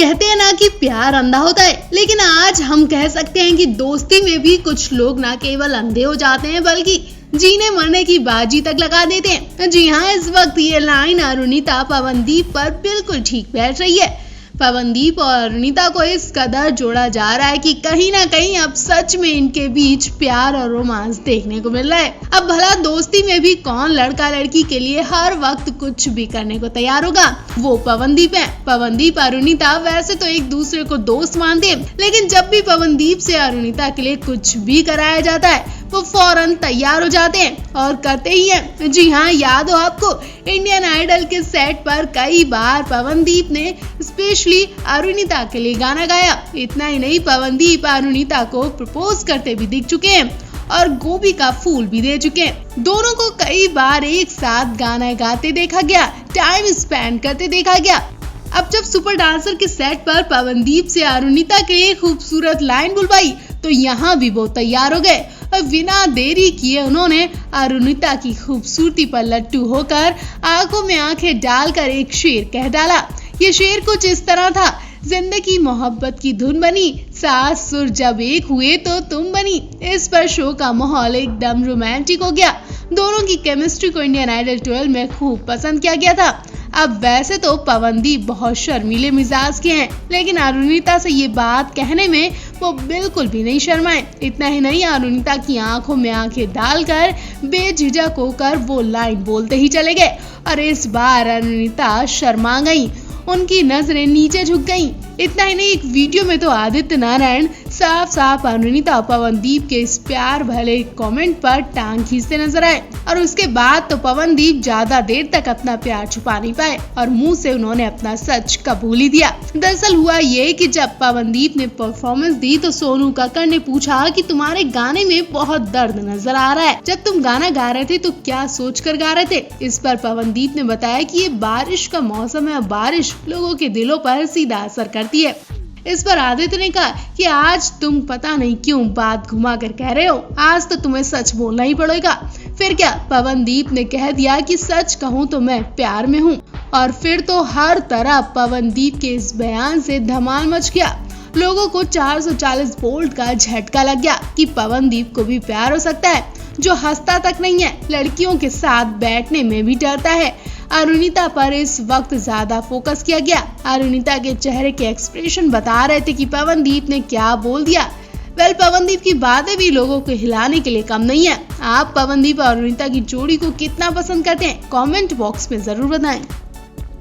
कहते हैं ना कि प्यार अंधा होता है, लेकिन आज हम कह सकते हैं कि दोस्ती में भी कुछ लोग ना केवल अंधे हो जाते हैं बल्कि जीने मरने की बाजी तक लगा देते हैं। जी हाँ, इस वक्त ये लाइन अरुणिता पवनदीप पर बिल्कुल ठीक बैठ रही है। पवनदीप और अरुणिता को इस कदर जोड़ा जा रहा है कि कहीं ना कहीं अब सच में इनके बीच प्यार और रोमांस देखने को मिल रहा है। अब भला दोस्ती में भी कौन लड़का लड़की के लिए हर वक्त कुछ भी करने को तैयार होगा? वो पवनदीप है। पवनदीप अरुणिता वैसे तो एक दूसरे को दोस्त मानते हैं, लेकिन जब भी पवनदीप से अरुणिता के लिए कुछ भी कराया जाता है वो फौरन तैयार हो जाते हैं और करते ही हैं। जी हाँ, याद हो आपको, इंडियन आइडल के सेट पर कई बार पवनदीप ने स्पेशली अरुणिता के लिए गाना गाया। इतना ही नहीं, पवनदीप अरुणिता को प्रपोज करते भी दिख चुके हैं और गोभी का फूल भी दे चुके हैं। दोनों को कई बार एक साथ गाना गाते देखा गया, टाइम स्पेंड करते देखा गया। अब जब सुपर डांसर के सेट पर पवनदीप से अरुणिता के लिए खूबसूरत लाइन बुलवाई तो यहाँ भी वो तैयार हो गए और बिना देरी किए उन्होंने अरुणिता की खूबसूरती पर लट्टू होकर आंखों में आंखें डालकर एक शेर कह डाला। ये शेर कुछ इस तरह था, जिंदगी मोहब्बत की धुन बनी, सात सुर जब एक हुए तो तुम बनी। इस पर शो का माहौल एकदम रोमांटिक हो गया। दोनों की केमिस्ट्री को इंडियन आइडल 12 में खूब पसंद किया गया था। अब वैसे तो पवनदीप बहुत शर्मीले मिजाज के हैं, लेकिन अरुणिता से ये बात कहने में वो बिल्कुल भी नहीं शर्माए। इतना ही नहीं, अरुणिता की आंखों में आंखें डालकर बेझिझक होकर वो लाइन बोलते ही चले गए और इस बार अरुणिता शर्मा गई, उनकी नजरें नीचे झुक गईं। इतना ही नहीं, एक वीडियो में तो आदित्य नारायण साफ साफ अरुणिता और पवनदीप के इस प्यार भले कमेंट पर टांग खींचते नजर आए और उसके बाद तो पवनदीप ज्यादा देर तक अपना प्यार छुपा नहीं पाए और मुंह से उन्होंने अपना सच कबूल ही दिया। दरअसल हुआ ये कि जब पवनदीप ने परफॉर्मेंस दी तो सोनू कक्कड़ ने पूछा कि तुम्हारे गाने में बहुत दर्द नजर आ रहा है, जब तुम गाना गा रहे थे तो क्या सोच कर गा रहे थे? इस पर पवनदीप ने बताया कि ये बारिश का मौसम है, बारिश लोगों के दिलों पर सीधा असर करती है। इस पर आदित्य ने कहा कि आज तुम पता नहीं क्यों बात घुमा कर कह रहे हो, आज तो तुम्हें सच बोलना ही पड़ेगा। फिर क्या? पवनदीप ने कह दिया कि सच कहूँ तो मैं प्यार में हूँ और फिर तो हर तरफ पवनदीप के इस बयान से धमाल मच गया। लोगों को 440 वोल्ट का झटका लग गया कि पवनदीप को भी प्यार हो सकता है, जो हंसता तक नहीं है, लड़कियों के साथ बैठने में भी डरता है। अरुणिता पर इस वक्त ज्यादा फोकस किया गया। अरुणिता के चेहरे के एक्सप्रेशन बता रहे थे कि पवनदीप ने क्या बोल दिया। पवनदीप की बातें भी लोगों को हिलाने के लिए कम नहीं है। आप पवनदीप और अरुणिता की जोड़ी को कितना पसंद करते हैं? कमेंट बॉक्स में जरूर बताएं।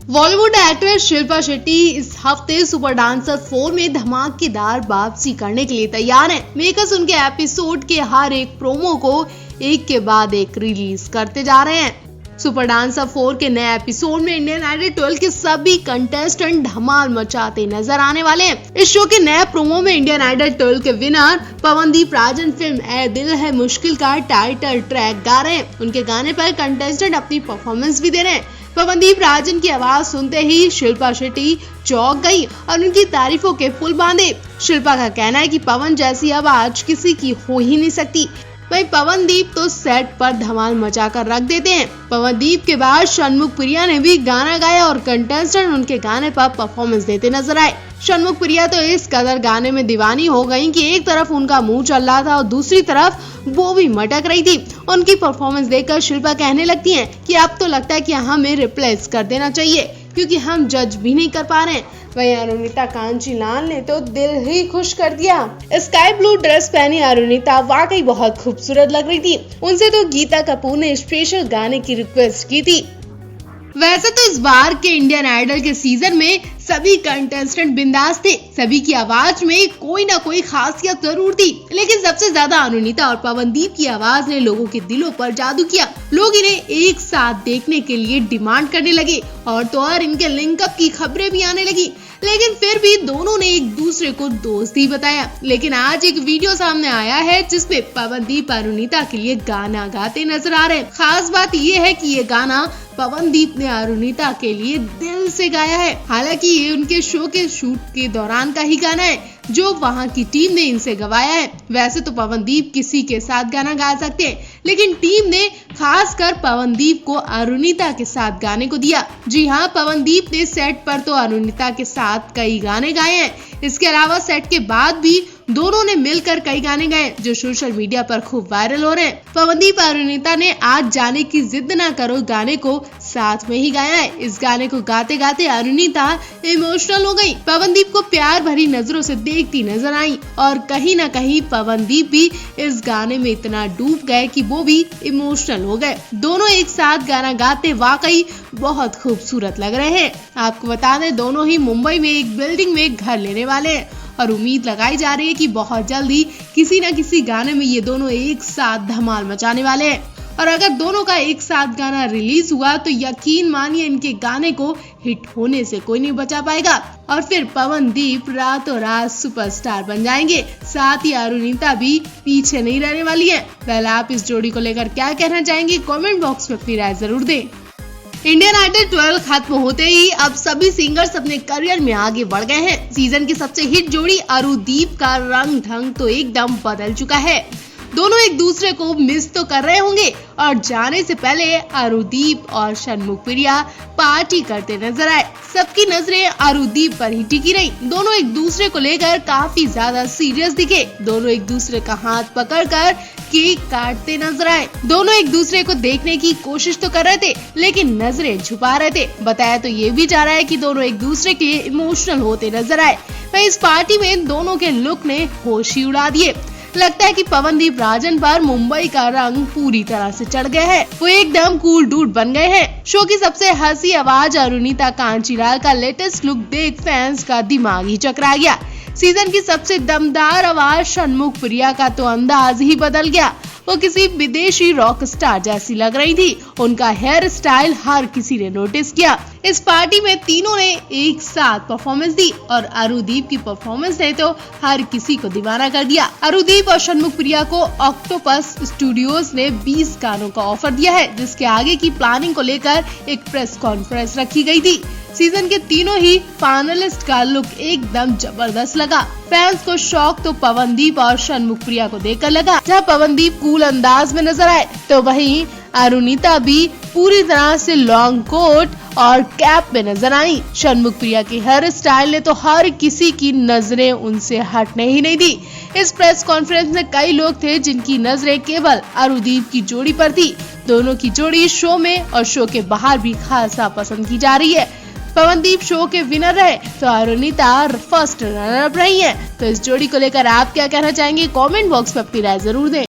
बॉलीवुड एक्ट्रेस शिल्पा शेट्टी इस हफ्ते सुपर डांसर 4 में धमाकेदार वापसी करने के लिए तैयार हैं। मेकर्स उनके एपिसोड के हर एक प्रोमो को एक के बाद एक रिलीज करते जा रहे हैं। सुपर डांसर 4 के नए एपिसोड में इंडियन आइडल 12 के सभी कंटेस्टेंट धमाल मचाते नजर आने वाले हैं। इस शो के नए प्रोमो में इंडियन आइडल 12 के विनर पवनदीप राजन फिल्म ए दिल है मुश्किल का टाइटल ट्रैक गा रहे हैं। उनके गाने पर कंटेस्टेंट अपनी परफॉर्मेंस भी दे रहे हैं। पवनदीप राजन की आवाज सुनते ही शिल्पा शेट्टी चौंक गई और उनकी तारीफों के फूल बांधे। शिल्पा का कहना है कि पवन जैसी आवाज किसी की हो ही नहीं सकती। वहीं पवनदीप तो सेट पर धमाल मचाकर रख देते हैं। पवनदीप के बाद षणमुख प्रिया ने भी गाना गाया और कंटेस्टेंट उनके गाने पर परफॉर्मेंस देते नजर आए। षणमुख प्रिया तो इस कदर गाने में दीवानी हो गयी कि एक तरफ उनका मुंह चल रहा था और दूसरी तरफ वो भी मटक रही थी। उनकी परफॉर्मेंस देखकर शिल्पा कहने लगती हैं कि अब तो लगता है कि हमें रिप्लेस कर देना चाहिए क्योंकि हम जज भी नहीं कर पा रहे हैं। वहीं अरुणिता कांचीलाल ने तो दिल ही खुश कर दिया। स्काई ब्लू ड्रेस पहनी अरुणिता वाकई बहुत खूबसूरत लग रही थी। उनसे तो गीता कपूर ने स्पेशल गाने की रिक्वेस्ट की थी। वैसे तो इस बार के इंडियन आइडल के सीजन में सभी कंटेस्टेंट बिंदास थे, सभी की आवाज में कोई ना कोई खासियत जरूर थी, लेकिन सबसे ज्यादा अरुणिता और पवनदीप की आवाज ने लोगों के दिलों पर जादू किया। लोग इन्हें एक साथ देखने के लिए डिमांड करने लगे और तो और इनके लिंकअप की खबरें भी आने लगी, लेकिन फिर भी दोनों ने एक दूसरे को दोस्त ही बताया। लेकिन आज एक वीडियो सामने आया है जिसमें पवनदीप अरुणिता के लिए गाना गाते नजर आ रहे हैं। खास बात ये है कि ये गाना पवनदीप ने अरुणिता के लिए दिल से गाया है। हालांकि ये उनके शो के शूट के दौरान का ही गाना है जो वहां की टीम ने इनसे गवाया है। वैसे तो पवनदीप किसी के साथ गाना गा सकते हैं, लेकिन टीम ने खासकर पवनदीप को अरुणिता के साथ गाने को दिया। जी हाँ, पवनदीप ने सेट पर तो अरुणिता के साथ कई गाने गाए हैं। इसके अलावा सेट के बाद भी दोनों ने मिलकर कई गाने गाए जो सोशल मीडिया पर खूब वायरल हो रहे हैं। पवनदीप और अरुणिता ने आज जाने की जिद ना करो गाने को साथ में ही गाया है। इस गाने को गाते गाते अरुणिता इमोशनल हो गई। पवनदीप को प्यार भरी नजरों से देखती नजर आई और कहीं ना कहीं पवनदीप भी इस गाने में इतना डूब गए कि वो भी इमोशनल हो गए। दोनों एक साथ गाना गाते वाकई बहुत खूबसूरत लग रहे हैं। आपको बता दें, दोनों ही मुंबई में एक बिल्डिंग में घर लेने वाले हैं और उम्मीद लगाई जा रही है कि बहुत जल्दी किसी न किसी गाने में ये दोनों एक साथ धमाल मचाने वाले हैं। और अगर दोनों का एक साथ गाना रिलीज हुआ तो यकीन मानिए इनके गाने को हिट होने से कोई नहीं बचा पाएगा और फिर पवनदीप रातों रात सुपरस्टार बन जाएंगे। साथ ही अरुणिता भी पीछे नहीं रहने वाली है। पहले आप इस जोड़ी को लेकर क्या कहना चाहेंगे, कमेंट बॉक्स में अपनी राय जरूर दें। इंडियन आइडल 12 खत्म होते ही अब सभी सिंगर्स अपने करियर में आगे बढ़ गए हैं। सीजन की सबसे हिट जोड़ी अरुदीप का रंग ढंग तो एकदम बदल चुका है। दोनों एक दूसरे को मिस तो कर रहे होंगे और जाने से पहले अरुदीप और षणमुख प्रिया पार्टी करते नजर आए। सबकी नजरें अरुदीप पर ही टिकी रही। दोनों एक दूसरे को लेकर काफी ज्यादा सीरियस दिखे। दोनों एक दूसरे का हाथ पकड़कर केक काटते नजर आए। दोनों एक दूसरे को देखने की कोशिश तो कर रहे थे लेकिन नजरें छुपा रहे थे। बताया तो ये भी जा रहा है कि दोनों एक दूसरे के लिए इमोशनल होते नजर आए। वहीं इस पार्टी में दोनों के लुक ने होश ही उड़ा दिए। लगता है कि पवनदीप राजन पर मुंबई का रंग पूरी तरह से चढ़ गया है। वो एकदम कूल डूड बन गए हैं। शो की सबसे हंसी आवाज अरुणिता कांचीलाल का लेटेस्ट लुक देख फैंस का दिमाग ही चकरा गया। सीजन की सबसे दमदार आवाज षणमुख प्रिया का तो अंदाज ही बदल गया। वो किसी विदेशी रॉक स्टार जैसी लग रही थी। उनका हेयर स्टाइल हर किसी ने नोटिस किया। इस पार्टी में तीनों ने एक साथ परफॉर्मेंस दी और अरुदीप की परफॉर्मेंस ने तो हर किसी को दीवाना कर दिया। अरुदीप और षणमुख प्रिया को ऑक्टोपस स्टूडियोज ने 20 गानों का ऑफर दिया है, जिसके आगे की प्लानिंग को लेकर एक प्रेस कॉन्फ्रेंस रखी गई थी। सीजन के तीनों ही पैनलिस्ट का लुक एकदम जबरदस्त लगा। फैंस को शौक तो पवनदीप और षणमुख प्रिया को देखकर लगा। जहां पवनदीप कूल अंदाज में नजर आए तो वहीं अरुणिता भी पूरी तरह से लॉन्ग कोट और कैप में नजर आई। षणमुख प्रिया के हेयर स्टाइल ने तो हर किसी की नजरें उनसे हटने ही नहीं दी। इस प्रेस कॉन्फ्रेंस में कई लोग थे जिनकी नजरें केवल अरुदीप की जोड़ी पर थी। दोनों की जोड़ी शो में और शो के बाहर भी खासा पसंद की जा रही है। पवनदीप शो के विनर रहे तो अरुणिता फर्स्ट रनर अप रही है। तो इस जोड़ी को लेकर आप क्या कहना चाहेंगे, कमेंट बॉक्स में अपनी राय जरूर दें।